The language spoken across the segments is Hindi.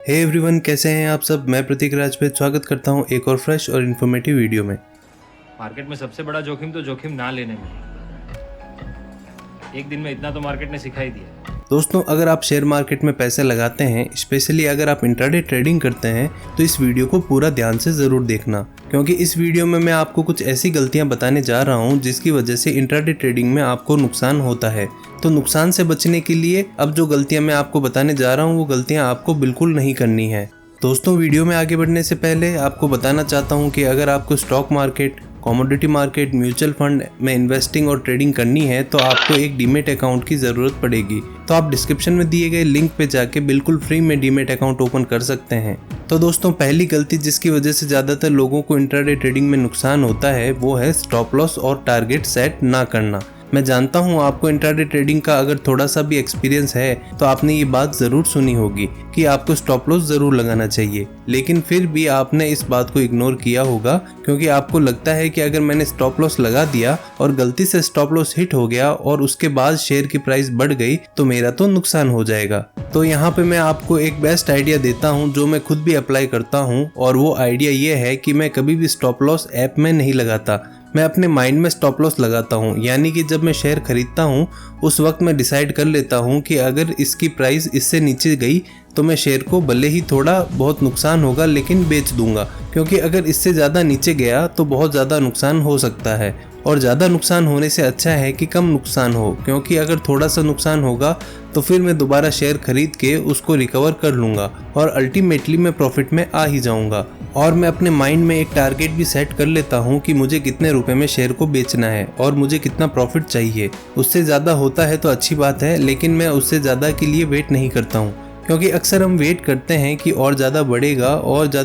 हे एवरीवन, कैसे हैं आप सब। मैं प्रतीक राजपूत स्वागत करता हूं एक और फ्रेश और इन्फॉर्मेटिव वीडियो में। मार्केट में सबसे बड़ा जोखिम तो जोखिम ना लेने में। एक दिन में इतना तो मार्केट ने सिखा ही दिया। दोस्तों, अगर आप शेयर मार्केट में पैसे लगाते हैं, स्पेशली अगर आप इंट्राडे ट्रेडिंग करते हैं, तो इस वीडियो को पूरा ध्यान से ज़रूर देखना, क्योंकि इस वीडियो में मैं आपको कुछ ऐसी गलतियां बताने जा रहा हूं जिसकी वजह से इंट्राडे ट्रेडिंग में आपको नुकसान होता है। तो नुकसान से बचने के लिए अब जो गलतियां मैं आपको बताने जा रहा हूं वो गलतियां आपको बिल्कुल नहीं करनी है। दोस्तों, वीडियो में आगे बढ़ने से पहले आपको बताना चाहता हूँ कि अगर आपको stock market, commodity market, mutual fund में इन्वेस्टिंग और ट्रेडिंग करनी है तो आपको एक डीमेट अकाउंट की ज़रूरत पड़ेगी। तो आप डिस्क्रिप्शन में दिए गए लिंक पे जाके बिल्कुल फ्री में डीमेट अकाउंट ओपन कर सकते हैं। तो दोस्तों, पहली गलती जिसकी वजह से ज़्यादातर लोगों को इंट्राडे ट्रेडिंग में नुकसान होता है वो है स्टॉप लॉस और टारगेट सेट ना करना। मैं जानता हूँ आपको इंट्राडे ट्रेडिंग का अगर थोड़ा सा भी एक्सपीरियंस है तो आपने ये बात ज़रूर सुनी होगी कि आपको स्टॉप लॉस ज़रूर लगाना चाहिए, लेकिन फिर भी आपने इस बात को इग्नोर किया होगा क्योंकि आपको लगता है कि अगर मैंने स्टॉप लॉस लगा दिया और गलती से स्टॉप लॉस हिट हो गया और उसके बाद शेयर की प्राइस बढ़ गई तो मेरा तो नुकसान हो जाएगा। तो यहाँ पे मैं आपको एक बेस्ट आइडिया देता हूँ जो मैं खुद भी अप्लाई करता हूँ, और वो आइडिया ये है कि मैं कभी भी स्टॉप लॉस ऐप में नहीं लगाता। मैं अपने माइंड में स्टॉप लॉस लगाता हूँ, यानी कि जब मैं शेयर खरीदता हूँ उस वक्त मैं डिसाइड कर लेता हूँ कि अगर इसकी प्राइस इससे नीचे गई तो मैं शेयर को भले ही थोड़ा बहुत नुकसान होगा लेकिन बेच दूंगा, क्योंकि अगर इससे ज़्यादा नीचे गया तो बहुत ज़्यादा नुकसान हो सकता है और ज़्यादा नुकसान होने से अच्छा है कि कम नुकसान हो, क्योंकि अगर थोड़ा सा नुकसान होगा तो फिर मैं दोबारा शेयर खरीद के उसको रिकवर कर लूँगा और अल्टीमेटली मैं प्रॉफिट में आ ही जाऊँगा। और मैं अपने माइंड में एक टारगेट भी सेट कर लेता हूँ कि मुझे कितने रुपए में शेयर को बेचना है और मुझे कितना प्रॉफिट चाहिए। उससे ज़्यादा होता है तो अच्छी बात है, लेकिन मैं उससे ज़्यादा के लिए वेट नहीं करता हूँ, क्योंकि अक्सर हम वेट करते हैं कि और ज़्यादा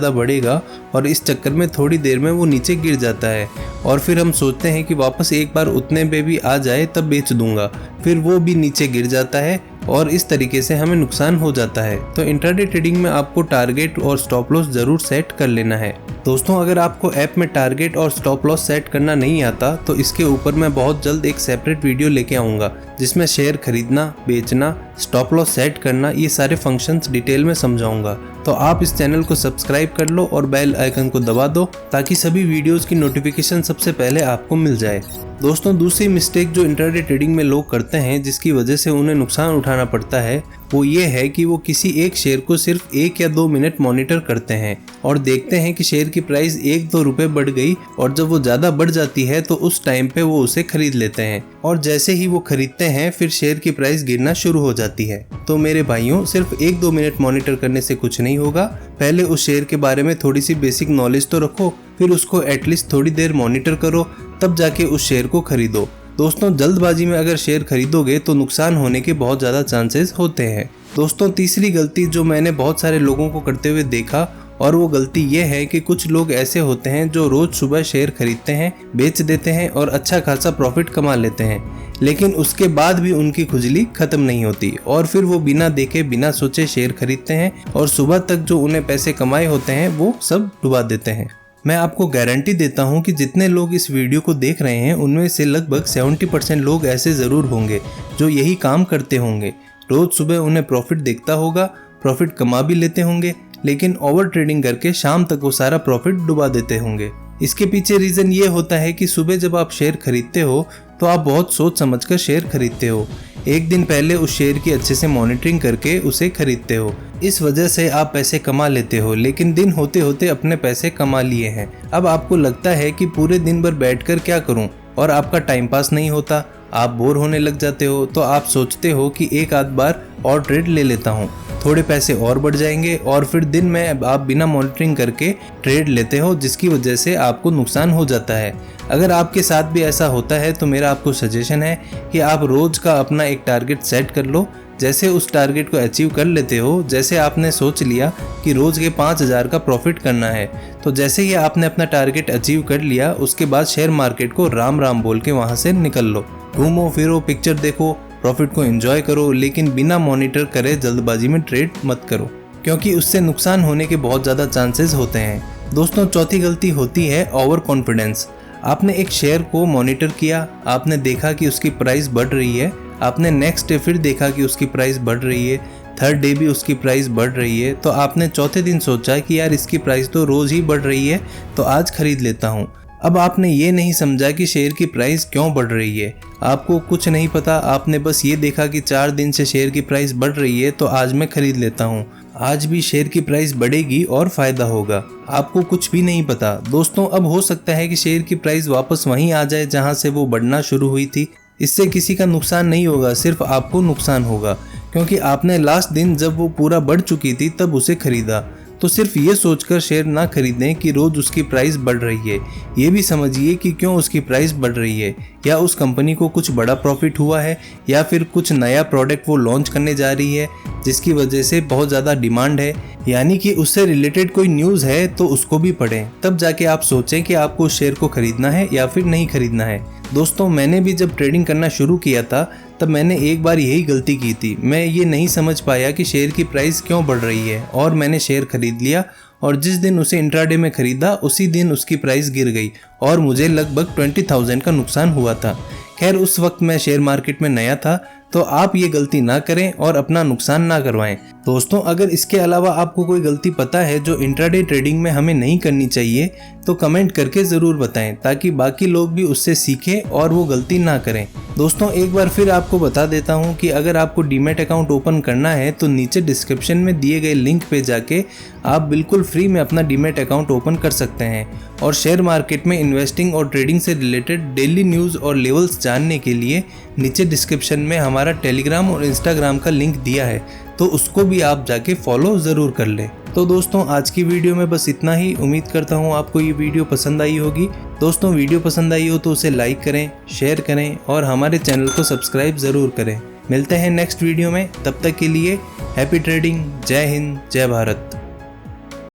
बढ़ेगा और इस चक्कर में थोड़ी देर में वो नीचे गिर जाता है और फिर हम सोचते हैं कि वापस एक बार उतने पे भी आ जाए तब बेच दूंगा, फिर वो भी नीचे गिर जाता है और इस तरीके से हमें नुकसान हो जाता है। तो इंट्राडे ट्रेडिंग में आपको टारगेट और स्टॉप लॉस ज़रूर सेट कर लेना है। दोस्तों, अगर आपको ऐप में टारगेट और स्टॉप लॉस सेट करना नहीं आता तो इसके ऊपर मैं बहुत जल्द एक सेपरेट वीडियो लेके आऊँगा जिसमें शेयर खरीदना, बेचना, स्टॉप लॉस सेट करना, ये सारे फंक्शंस डिटेल में समझाऊंगा। तो आप इस चैनल को सब्सक्राइब कर लो और बेल आइकन को दबा दो ताकि सभी वीडियोस की नोटिफिकेशन सबसे पहले आपको मिल जाए। दोस्तों, दूसरी मिस्टेक जो इंट्राडे ट्रेडिंग में लोग करते हैं जिसकी वजह से उन्हें नुकसान उठाना पड़ता है वो ये है कि वो किसी एक शेयर को सिर्फ 1 या 2 मिनट मॉनिटर करते हैं और देखते हैं कि शेयर की प्राइस 1-2 रुपए बढ़ गई और जब वो ज़्यादा बढ़ जाती है तो उस टाइम पे वो उसे खरीद लेते हैं और जैसे ही वो खरीदते हैं फिर शेयर की प्राइस गिरना शुरू हो जाती है। तो मेरे भाइयों, सिर्फ 1-2 मिनट मॉनिटर करने से कुछ नहीं होगा। पहले उस शेयर के बारे में थोड़ी सी बेसिक नॉलेज तो रखो, फिर उसको एटलीस्ट थोड़ी देर मॉनिटर करो, तब जाके उस शेयर को खरीदो। दोस्तों, जल्दबाजी में अगर शेयर खरीदोगे तो नुकसान होने के बहुत ज़्यादा चांसेस होते हैं। दोस्तों, तीसरी गलती जो मैंने बहुत सारे लोगों को करते हुए देखा और वो गलती ये है कि कुछ लोग ऐसे होते हैं जो रोज़ सुबह शेयर खरीदते हैं, बेच देते हैं और अच्छा खासा प्रॉफिट कमा लेते हैं, लेकिन उसके बाद भी उनकी खुजली खत्म नहीं होती और फिर वो बिना देखे बिना सोचे शेयर खरीदते हैं और सुबह तक जो उन्हें पैसे कमाए होते हैं वो सब डुबा देते हैं। मैं आपको गारंटी देता हूं कि जितने लोग इस वीडियो को देख रहे हैं उनमें से लगभग 70% लोग ऐसे ज़रूर होंगे जो यही काम करते होंगे। रोज़ सुबह उन्हें प्रॉफिट दिखता होगा, प्रॉफिट कमा भी लेते होंगे, लेकिन ओवर ट्रेडिंग करके शाम तक वो सारा प्रॉफिट डुबा देते होंगे। इसके पीछे रीज़न ये होता है कि सुबह जब आप शेयर खरीदते हो तो आप बहुत सोच समझकर शेयर खरीदते हो। एक दिन पहले उस शेयर की अच्छे से मॉनिटरिंग करके उसे खरीदते हो। इस वजह से आप पैसे कमा लेते हो, लेकिन दिन होते होते अपने पैसे कमा लिए हैं। अब आपको लगता है कि पूरे दिन भर बैठकर क्या करूं, और आपका टाइम पास नहीं होता, आप बोर होने लग जाते हो। तो आप सोचते हो कि एक आध बार और ट्रेड ले लेता हूं, थोड़े पैसे और बढ़ जाएंगे, और फिर दिन में आप बिना मॉनिटरिंग करके ट्रेड लेते हो जिसकी वजह से आपको नुकसान हो जाता है। अगर आपके साथ भी ऐसा होता है तो मेरा आपको सजेशन है कि आप रोज़ का अपना एक टारगेट सेट कर लो। जैसे उस टारगेट को अचीव कर लेते हो, जैसे आपने सोच लिया कि रोज़ के 5,000 का प्रॉफिट करना है, तो जैसे ही आपने अपना टारगेट अचीव कर लिया उसके बाद शेयर मार्केट को राम राम बोल के वहाँ से निकल लो। घूमो फिरो, पिक्चर देखो, प्रॉफिट को एंजॉय करो, लेकिन बिना मॉनिटर करे जल्दबाजी में ट्रेड मत करो, क्योंकि उससे नुकसान होने के बहुत ज़्यादा चांसेस होते हैं। दोस्तों, चौथी गलती होती है ओवर कॉन्फिडेंस। आपने एक शेयर को मॉनिटर किया, आपने देखा कि उसकी प्राइस बढ़ रही है, आपने नेक्स्ट डे फिर देखा कि उसकी प्राइस बढ़ रही है, थर्ड डे भी उसकी प्राइस बढ़ रही है, तो आपने चौथे दिन सोचा कि यार इसकी प्राइस तो रोज ही बढ़ रही है, तो आज खरीद लेता हूँ। अब आपने ये नहीं समझा कि शेयर की प्राइस क्यों बढ़ रही है। आपको कुछ नहीं पता, आपने बस ये देखा कि 4 दिन से शेयर की प्राइस बढ़ रही है, तो आज मैं खरीद लेता हूँ, आज भी शेयर की प्राइस बढ़ेगी और फायदा होगा। आपको कुछ भी नहीं पता। दोस्तों, अब हो सकता है कि शेयर की प्राइस वापस वहीं आ जाए जहां से वो बढ़ना शुरू हुई थी। इससे किसी का नुकसान नहीं होगा, सिर्फ आपको नुकसान होगा, क्योंकि आपने लास्ट दिन जब वो पूरा बढ़ चुकी थी तब उसे खरीदा। तो सिर्फ ये सोचकर शेयर ना खरीदें कि रोज उसकी प्राइस बढ़ रही है। ये भी समझिए कि क्यों उसकी प्राइस बढ़ रही है। या उस कंपनी को कुछ बड़ा प्रॉफिट हुआ है, या फिर कुछ नया प्रोडक्ट वो लॉन्च करने जा रही है जिसकी वजह से बहुत ज़्यादा डिमांड है, यानी कि उससे रिलेटेड कोई न्यूज़ है, तो उसको भी पढ़ें। तब जाके आप सोचें कि आपको उस शेयर को खरीदना है या फिर नहीं खरीदना है। दोस्तों, मैंने भी जब ट्रेडिंग करना शुरू किया था तब मैंने एक बार यही गलती की थी। मैं ये नहीं समझ पाया कि शेयर की प्राइस क्यों बढ़ रही है, और मैंने शेयर खरीद लिया, और जिस दिन उसे इंट्राडे में खरीदा उसी दिन उसकी प्राइस गिर गई और मुझे लगभग 20,000 का नुकसान हुआ था। खैर, उस वक्त मैं शेयर मार्केट में नया था, तो आप ये गलती ना करें और अपना नुकसान ना करवाएं। दोस्तों, अगर इसके अलावा आपको कोई गलती पता है जो इंट्राडे ट्रेडिंग में हमें नहीं करनी चाहिए, तो कमेंट करके ज़रूर बताएं, ताकि बाकी लोग भी उससे सीखें और वो गलती ना करें। दोस्तों, एक बार फिर आपको बता देता हूं कि अगर आपको डीमैट अकाउंट ओपन करना है तो नीचे डिस्क्रिप्शन में दिए गए लिंक पे जाके आप बिल्कुल फ्री में अपना डीमैट अकाउंट ओपन कर सकते हैं। और शेयर मार्केट में इन्वेस्टिंग और ट्रेडिंग से रिलेटेड डेली न्यूज़ और लेवल्स जानने के लिए नीचे डिस्क्रिप्शन में हमारा टेलीग्राम और इंस्टाग्राम का लिंक दिया है, तो उसको भी आप जाके फॉलो ज़रूर कर लें। तो दोस्तों, आज की वीडियो में बस इतना ही। उम्मीद करता हूँ आपको ये वीडियो पसंद आई होगी। दोस्तों, वीडियो पसंद आई हो तो उसे लाइक करें, शेयर करें और हमारे चैनल को सब्सक्राइब ज़रूर करें। मिलते हैं नेक्स्ट वीडियो में, तब तक के लिए हैप्पी ट्रेडिंग। जय हिंद, जय भारत।